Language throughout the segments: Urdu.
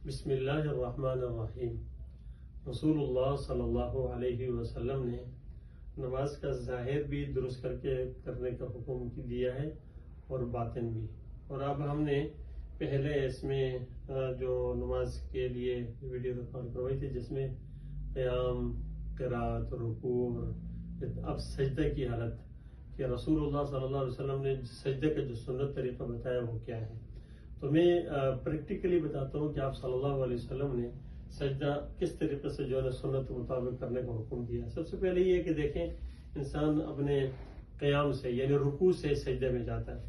بسم اللہ الرحمن الرحیم۔ رسول اللہ صلی اللہ علیہ وسلم نے نماز کا ظاہر بھی درست کر کے کرنے کا حکم دیا ہے اور باطن بھی۔ اور اب ہم نے پہلے اس میں جو نماز کے لیے ویڈیو ریکارڈ کروائی تھی جس میں قیام، قرات، رکوع اور اب سجدہ کی حالت کہ رسول اللہ صلی اللہ علیہ وسلم نے سجدے کا جو سنت طریقہ بتایا وہ کیا ہے۔ تو میں پریکٹیکلی بتاتا ہوں کہ آپ صلی اللہ علیہ وسلم نے سجدہ کس طریقے سے جو ہے سنت مطابق کرنے کا حکم دیا۔ سب سے پہلے یہ کہ دیکھیں انسان اپنے قیام سے یعنی رکوع سے سجدے میں جاتا ہے،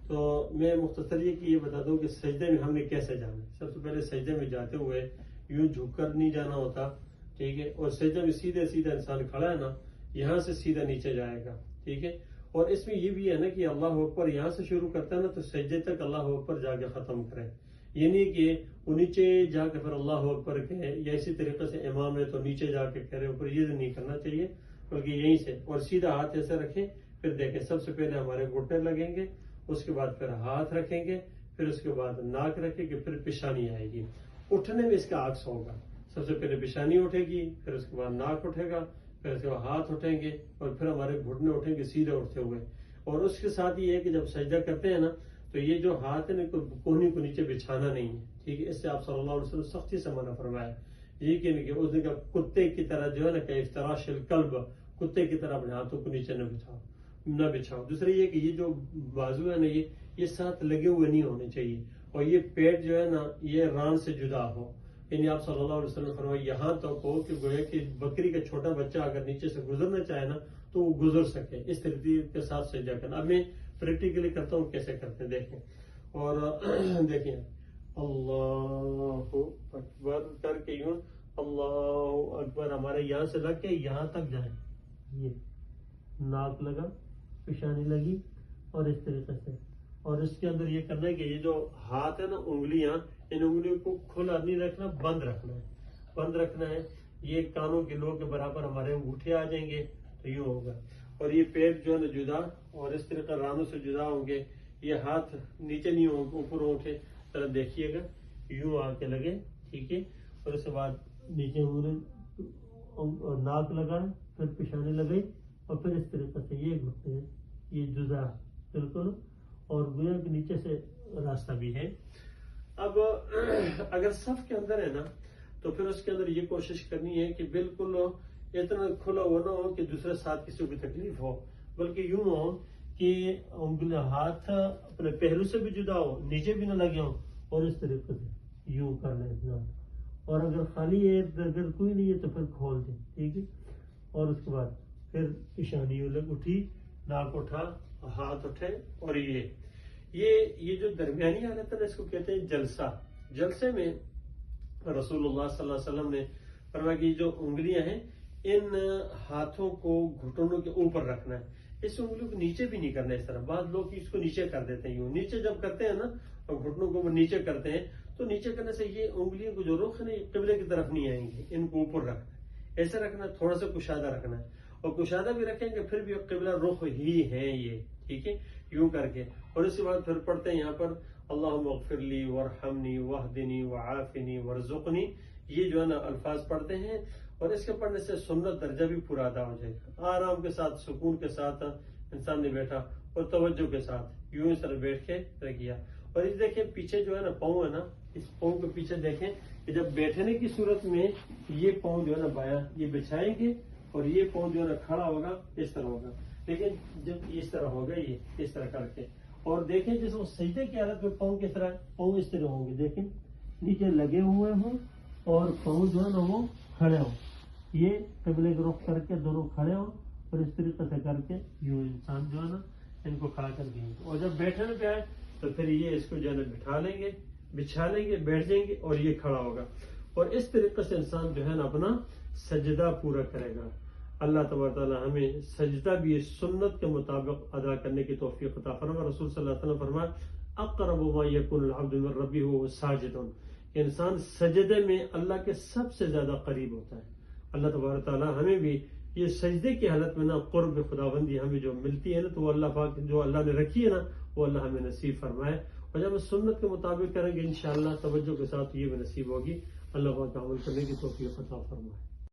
تو میں مختصر یہ بتا دوں کہ سجدے میں ہم نے کیسے جانا ہے۔ سب سے پہلے سجدے میں جاتے ہوئے یوں جھک کر نہیں جانا ہوتا، ٹھیک ہے، اور سجدے میں سیدھا انسان کھڑا ہے نا، یہاں سے سیدھا نیچے جائے گا، ٹھیک ہے۔ اور اس میں یہ بھی ہے نا کہ اللہ اکبر یہاں سے شروع کرتا ہے نا تو سجدے تک اللہ اکبر جا کے ختم کرے، یہ نہیں کہ وہ نیچے جا کے پھر اللہ اکبر کہے، یا اسی طریقے سے امام ہے تو نیچے جا کے کرے اوپر، یہ نہیں کرنا چاہیے، بلکہ یہیں سے اور سیدھا ہاتھ ایسے رکھیں۔ پھر دیکھیں سب سے پہلے ہمارے گھٹنے لگیں گے، اس کے بعد پھر ہاتھ رکھیں گے، پھر اس کے بعد ناک رکھیں گے، پھر پیشانی آئے گی۔ اٹھنے میں اس کا عکس ہوگا، سب سے پہلے پیشانی اٹھے گی، پھر اس کے بعد ناک اٹھے گا، پھر اس کے بعد ہاتھ اٹھیں گے اور پھر ہمارے گھٹنے اٹھیں گے سیدھے اٹھتے ہوئے۔ اور اس کے ساتھ یہ ہے کہ جب سجدہ کرتے ہیں نا تو یہ جو ہاتھ ہے نا کوہنی کو نیچے بچھانا نہیں ہے، ٹھیک ہے۔ اس سے آپ صلی اللہ علیہ وسلم سختی سے منع فرمایا، یہ کہ اس نے کہا کتے کی طرح جو ہے نا کہ افتراش الکلب، کتے کی طرح اپنے ہاتھوں کو نیچے نہ بچھاؤ۔ دوسرا یہ کہ یہ جو بازو ہے نا یہ ساتھ لگے ہوئے نہیں ہونے چاہیے، اور یہ پیٹ جو ہے نا یہ ران سے جدا ہو، یعنی آپ صلی اللہ علیہ وسلم نے فرمایا یہاں تک ہو کہ گویا کہ بکری کا چھوٹا بچہ اگر نیچے سے گزرنا چاہے نا تو وہ گزر سکے، اس ترتیب کے ساتھ سجدہ کرنا۔ اب میں پریکٹیکلی کرتا ہوں کیسے کرتے ہیں، دیکھیں اور دیکھیں اللہ اکبر کر کے یوں اللہ اکبر ہمارے یہاں سے لگ کے یہاں تک جائیں، یہ ناک لگا، پیشانی لگی، اور اس طریقے سے۔ اور اس کے اندر یہ کرنا ہے کہ یہ جو ہاتھ ہے نا انگلیاں، ان انگلیوں کو کھلا نہیں رکھنا، بند رکھنا ہے۔ یہ کانوں کے لوگ کے برابر ہمارے انگوٹھے آ جائیں گے تو یوں ہوگا، اور یہ پیٹ جو ہے نا جدا، اور اس طریقہ رانوں سے جدا ہوں گے۔ یہ ہاتھ نیچے نہیں ہوں گے، اوپر اٹھے، ذرا دیکھیے گا یوں آ کے لگے، ٹھیک ہے۔ اور اس کے بعد نیچے ناک لگائیں، پھر پیشانی لگائی، اور پھر اس طریقے سے یہ گھٹنے ہیں، یہ جدا بالکل، اور گویا کے نیچے سے راستہ بھی ہے۔ اب اگر صف کے اندر ہے نا تو پھر اس کے اندر یہ کوشش کرنی ہے کہ بالکل اتنا کھلا ہوا نہ ہو کہ دوسرے ساتھ کسی کو تکلیف ہو، بلکہ یوں ہو کہ انگلی ہاتھ اپنے پہلو سے بھی جدا ہو، نیچے بھی نہ لگے ہوں، اور اس طریقے سے یوں کر لیں اتنا۔ اور اگر خالی ہے، اگر کوئی نہیں ہے تو پھر کھول دیں، ٹھیک ہے۔ اور اس کے بعد پھر پیشانی اٹھی، ناک اٹھا، ہاتھ اٹھے، اور یہ جو درمیانی حالت ہے اس کو کہتے ہیں جلسہ۔ جلسے میں رسول اللہ صلی اللہ علیہ وسلم نے فرمایا کہ جو انگلیاں ہیں ان ہاتھوں کو گھٹنوں کے اوپر رکھنا ہے، اس انگلیوں کو نیچے بھی نہیں کرنا۔ اس طرح بعض لوگ اس کو نیچے کر دیتے ہیں، یوں نیچے جب کرتے ہیں نا اور گھٹنوں کو نیچے کرتے ہیں تو نیچے کرنے سے یہ انگلیوں کو جو رخ ہے نا یہ قبلے کی طرف نہیں آئیں گے، ان کو اوپر رکھنا ہے، ایسے رکھنا ہے، تھوڑا سا کشادہ رکھنا ہے، اور کشادہ بھی رکھیں گے پھر بھی قبلہ رخ ہی ہے یہ، ٹھیک ہے، یوں کر کے۔ اور اس کے بعد پھر پڑھتے ہیں یہاں پر اللہم اغفر لی وارحمنی واہدنی وعافنی وارزقنی، یہ جو ہے نا الفاظ پڑھتے ہیں، اور اس کے پڑھنے سے سنت درجہ بھی پورا ادا ہو جائے گا۔ آرام کے ساتھ، سکون کے ساتھ انسان نے بیٹھا اور توجہ کے ساتھ یوں اس طرح بیٹھ کے رکھیا۔ اور اس دیکھیں پیچھے جو ہے نا پاؤں ہے نا، اس پاؤں کے پیچھے دیکھیں کہ جب بیٹھنے کی صورت میں یہ پاؤں جو ہے نا بایاں یہ بچھائیں گے، اور یہ پاؤں جو ہے نا کھڑا ہوگا اس طرح ہوگا، لیکن جب اس طرح ہوگا یہ اس طرح کر کے، اور دیکھیں جس وہ سجدے کی حالت میں پاؤں کس طرح، پاؤں اس طرح ہوں گے، دیکھیں نیچے لگے ہوئے ہوں اور پاؤں جو ہے نا وہ کھڑے ہوں، یہ قبلے کے رخ کر کے دونوں کھڑے ہوں، اور اس طریقے سے کر کے یوں انسان جو ہے نا ان کو کھڑا کر دیں گے، اور جب بیٹھنے پہ آئے تو پھر یہ اس کو جو ہے نا بٹھا لیں گے، بچھا لیں گے، بیٹھ جائیں گے، اور یہ کھڑا ہوگا، اور اس طریقے سے انسان جو ہے نا اپنا سجدہ پورا کرے گا۔ اللہ تبارک تعالیٰ ہمیں سجدہ بھی سنت کے مطابق ادا کرنے کی توفیق عطا فرمائے۔ رسول صلی اللہ علیہ وسلم فرمایا اقرب ما یکون العبد من ربہ وهو ساجد، انسان سجدے میں اللہ کے سب سے زیادہ قریب ہوتا ہے۔ اللہ تبارک تعالیٰ ہمیں بھی یہ سجدے کی حالت میں نا قرب خداوندی ہمیں جو ملتی ہے نا تو وہ اللہ پاک جو اللہ نے رکھی ہے نا وہ اللہ ہمیں نصیب فرمائے، اور جب ہم سنت کے مطابق کریں گے انشاءاللہ توجہ کے ساتھ یہ بھی نصیب ہوگی. اللہ پاک عمل کرنے کی توفیق عطا فرمائے.